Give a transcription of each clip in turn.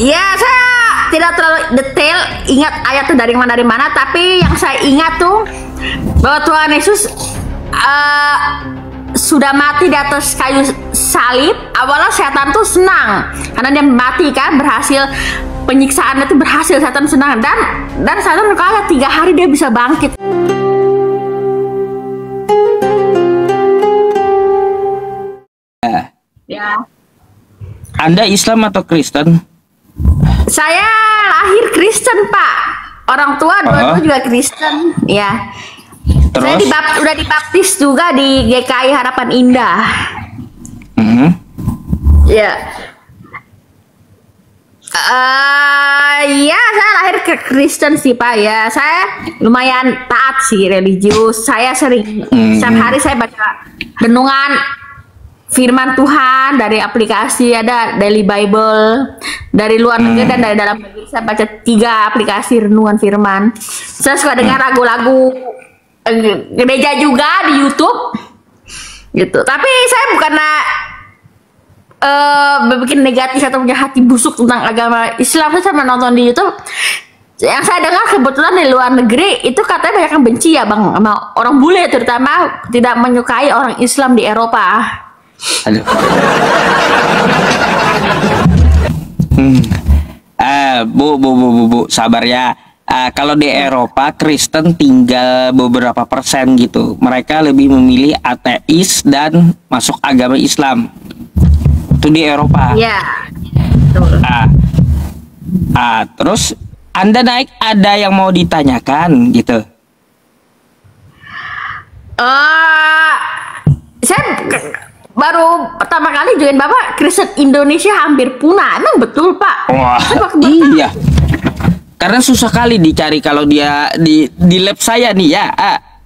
Ya, saya tidak terlalu detail ingat ayat itu dari mana, tapi yang saya ingat tuh bahwa Tuhan Yesus sudah mati di atas kayu salib. Awalnya setan tuh senang karena dia mati kan, berhasil, penyiksaannya itu berhasil, setan senang, dan setan berkata 3 hari dia bisa bangkit. Ya. Anda Islam atau Kristen? Saya lahir Kristen, Pak. Orang tua dua juga Kristen, ya. Terus? Saya udah dibaptis juga di GKI Harapan Indah. Ya. Ya, saya lahir ke Kristen sih, Pak. Ya, saya lumayan taat sih, religius. Saya sering setiap hari saya baca renungan firman Tuhan dari aplikasi, ada Daily Bible dari luar negeri dan dari dalam negeri. Saya baca 3 aplikasi renungan firman. Saya suka dengar lagu-lagu gereja juga di YouTube gitu. Tapi saya bukannya berpikir negatif atau punya hati busuk tentang agama Islam. Saya cuma nonton di YouTube. Yang saya dengar kebetulan di luar negeri itu katanya banyak yang benci ya, Bang, sama orang bule, terutama tidak menyukai orang Islam di Eropa. Aduh. Bu, sabar ya. Kalau di Eropa Kristen tinggal beberapa persen gitu. Mereka lebih memilih ateis dan masuk agama Islam. Itu di Eropa. Iya. Betul. Terus Anda naik, ada yang mau ditanyakan gitu? Saya baru pertama kali join Bapak, Kristen Indonesia hampir punah. Emang betul, Pak? Wah, iya. Karena susah kali dicari kalau dia di lab saya nih ya.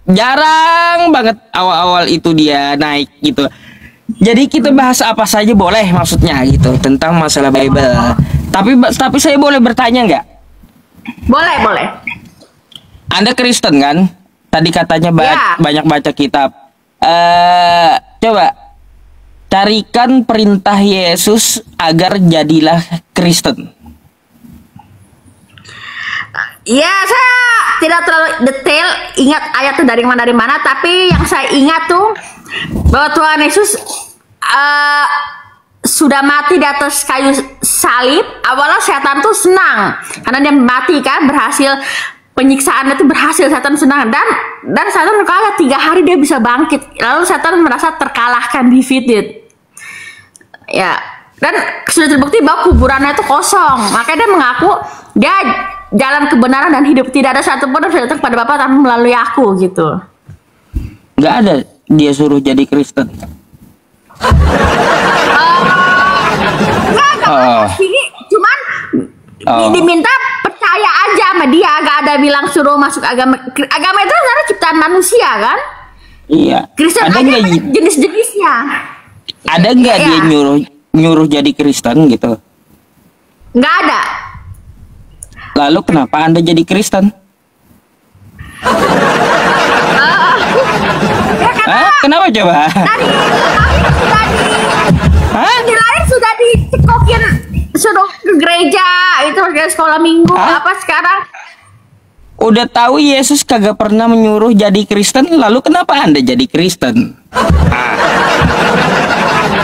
Jarang banget awal-awal itu dia naik gitu. Jadi kita bahas apa saja boleh, maksudnya gitu, tentang masalah Bible. Tapi saya boleh bertanya nggak? Boleh. Anda Kristen kan? Tadi katanya banyak baca kitab. Coba carikan perintah Yesus agar jadilah Kristen. Ya, saya tidak terlalu detail ingat ayat itu dari mana, tapi yang saya ingat tuh bahwa Tuhan Yesus sudah mati di atas kayu salib. Awalnya setan tuh senang karena dia mati kan, berhasil, penyiksaannya itu berhasil, setan senang, dan setan berkata 3 hari dia bisa bangkit. Lalu setan merasa terkalahkan, defeated. Ya, dan sudah terbukti bahwa kuburannya itu kosong. Makanya dia mengaku dia jalan kebenaran dan hidup, tidak ada satupun yang bisa datang kepada Bapa tanpa melalui aku gitu. Nggak ada dia suruh jadi Kristen. Cuman diminta percaya aja sama dia, gak ada bilang suruh masuk agama. Agama itu sebenarnya ciptaan manusia kan? Iya. Kristen ada aja jenis-jenisnya. Ada nggak dia nyuruh jadi Kristen gitu? Nggak ada. Lalu kenapa Anda jadi Kristen? Kenapa coba? Dari lahir sudah dicekokin, suruh ke gereja, itu ke sekolah minggu. Apa sekarang? Udah tahu Yesus kagak pernah menyuruh jadi Kristen, lalu kenapa Anda jadi Kristen?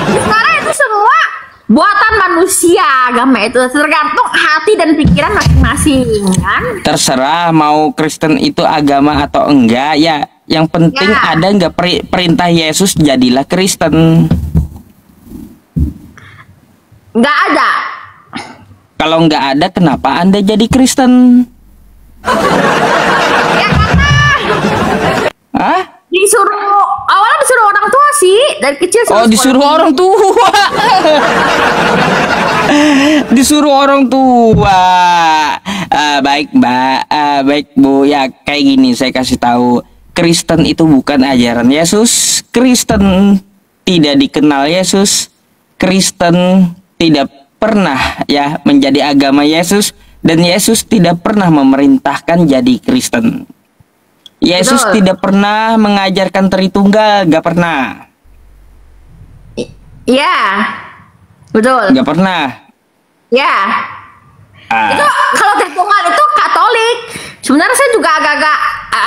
Sekarang itu semua buatan manusia, agama itu tergantung hati dan pikiran masing-masing kan. Terserah mau Kristen itu agama atau enggak ya. Yang penting ada nggak perintah Yesus jadilah Kristen? Nggak ada. Kalau nggak ada, kenapa Anda jadi Kristen? Ya karena awalnya disuruh orang tua sih, dari kecil. Disuruh orang tua. Disuruh orang tua. Baik Mbak, baik Bu. Ya kayak gini, saya kasih tahu, Kristen itu bukan ajaran Yesus. Kristen tidak dikenal Yesus. Kristen tidak pernah ya menjadi agama Yesus, dan Yesus tidak pernah memerintahkan jadi Kristen. Yesus tidak pernah mengajarkan Tritunggal, gak pernah. Iya, betul. Gak pernah. Ya. Itu Ah, kalau Trepongan itu Katolik. Sebenarnya saya juga agak-agak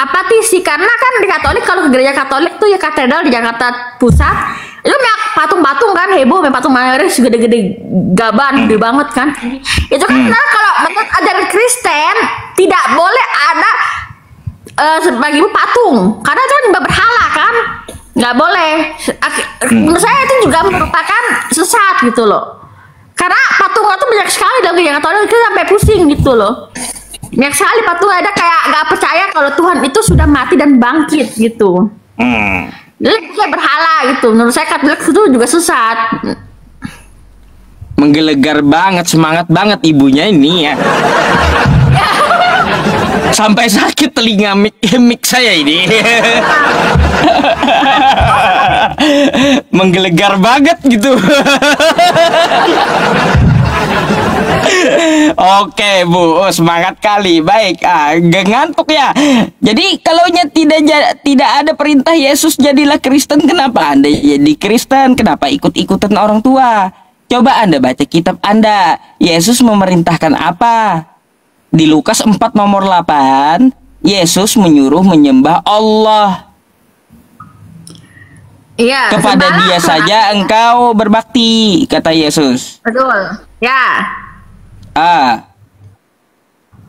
apatis sih karena kan di Katolik, kalau ke gereja Katolik tuh ya katedral di Jakarta Pusat itu banyak patung-patung kan, heboh, banyak patung mayoritas gede-gede, gaban gede banget kan. Itu kan sebenarnya kalau menurut ajaran Kristen tidak boleh ada sebagai patung karena itu kan nyembah berhala kan, nggak boleh. Menurut saya itu juga merupakan sesat gitu loh. Karena patung itu banyak sekali dalam gereja Katolik, itu sampai pusing gitu loh. Banyak sekali patung, ada kayak nggak percaya kalau Tuhan itu sudah mati dan bangkit gitu. hmm. Jadi kayak berhala gitu. Menurut saya Katolik itu juga sesat. Menggelegar banget, semangat banget ibunya ini ya. Sampai sakit telinga mic saya ini. Menggelegar banget gitu. Oke Bu, oh, semangat kali. Baik, gak ngantuk ya. Jadi kalau tidak ada perintah Yesus jadilah Kristen, kenapa Anda jadi Kristen? Kenapa ikut-ikutan orang tua? Coba Anda baca kitab Anda. Yesus memerintahkan apa? Di Lukas 4 nomor 8, Yesus menyuruh menyembah Allah. Iya. Kepada sembahlah Dia Tuhan. saja engkau berbakti, kata Yesus. Betul. Ya.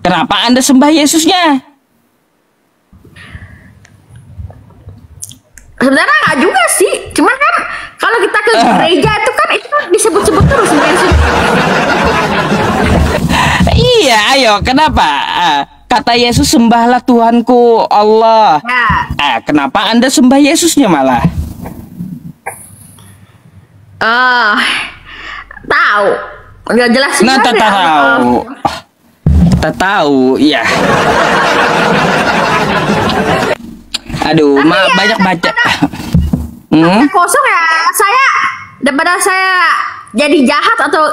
Kenapa Anda sembah Yesusnya? Sebenarnya nggak juga sih. Cuman kan kalau kita ke gereja itu kan disebut-sebut terus Yesus. Iya, ayo, kenapa? Kata Yesus, sembahlah Tuhanku Allah. Ya. Kenapa Anda sembah Yesusnya malah? Tahu. Nggak jelas Nah, juga tak ya. tahu. Tak tahu, ya. Aduh, Tapi ya, banyak baca. Kosong ya. Saya daripada saya jadi jahat atau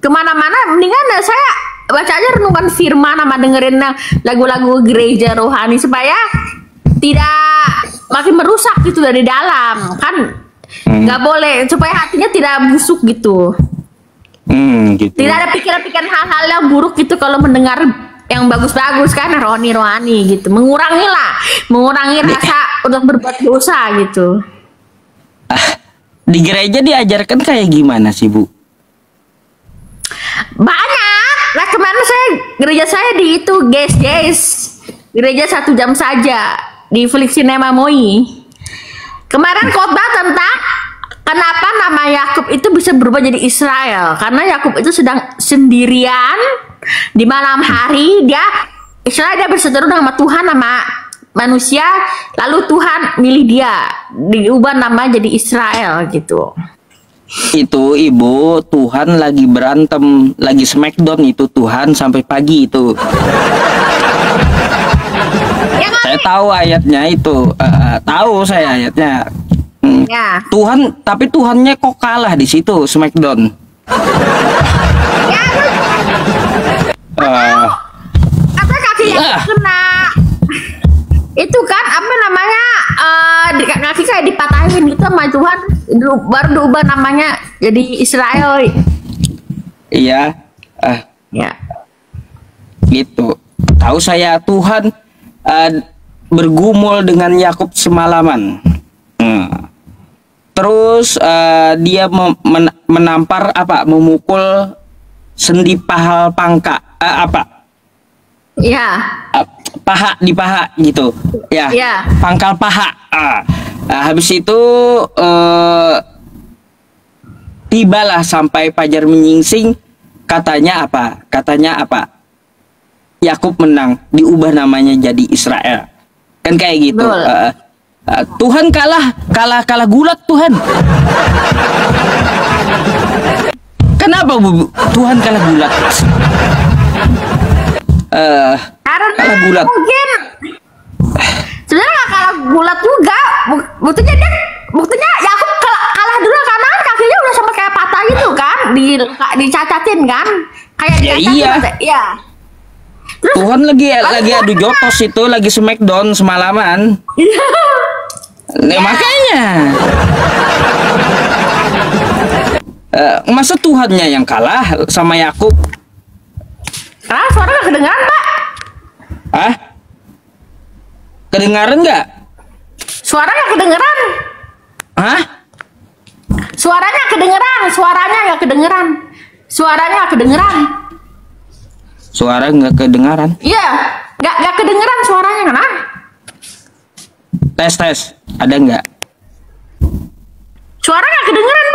kemana-mana, mendingan saya baca aja renungan firman sama dengerin lagu-lagu gereja rohani supaya tidak makin merusak gitu dari dalam kan. Nggak boleh, supaya hatinya tidak busuk gitu. Gitu. Tidak ada pikiran-pikiran hal-hal yang buruk gitu kalau mendengar yang bagus-bagus kan, rohani gitu. Mengurangi rasa untuk berbuat dosa gitu. Di gereja diajarkan kayak gimana sih, Bu? Banyak. Nah, kemarin gereja saya di itu guys. Gereja 1 jam saja di Felix Cinema Moi. Kemarin khotbah tentang kenapa nama Yakub itu bisa berubah jadi Israel. Karena Yakub itu sedang sendirian di malam hari, dia berseteru sama Tuhan sama manusia, lalu Tuhan milih dia, diubah nama jadi Israel gitu. Itu Ibu, Tuhan lagi berantem, lagi smackdown itu Tuhan sampai pagi itu. Ya kan? Saya tahu ayatnya itu, tahu saya ayatnya. Ya. Tapi Tuhannya kok kalah di situ smackdown. Ya, apa kaki yang kena itu kan apa namanya kaki kayak dipatahin gitu sama Tuhan, baru diubah namanya jadi Israel. Iya, Ya. gitu. Tahu saya Tuhan bergumul dengan Yakub semalaman. Terus dia menampar memukul sendi pahal pangka Ya. paha di paha gitu ya, Ya. pangkal paha. Habis itu tibalah sampai fajar menyingsing, katanya apa Yakub menang, diubah namanya jadi Israel kan kayak gitu. Tuhan kalah gulat Tuhan. Kenapa Bu? Tuhan kalah gulat. Karena Kalah gulat. mungkin sebenarnya nggak kalah gulat juga. Buktinya Yakub kalah dulu karena kakinya udah sampai kayak patah gitu kan, dicacatin kan, kayak Ya dicacatin iya. Iya. Terus Tuhan lagi adu jotos itu, lagi smackdown semalaman. Nah, makanya masa Tuhannya yang kalah sama Yakub? kedengeran, Pak? Hah? Kedengaran nggak? Suaranya kedengeran. Hah? Suaranya kedengeran. Suaranya nggak kedengeran. Suaranya nggak kedengeran. Suara nggak kedengaran. Iya, nggak kedengeran suaranya kan? Ah? Tes. Ada nggak? Suara nggak kedengeran,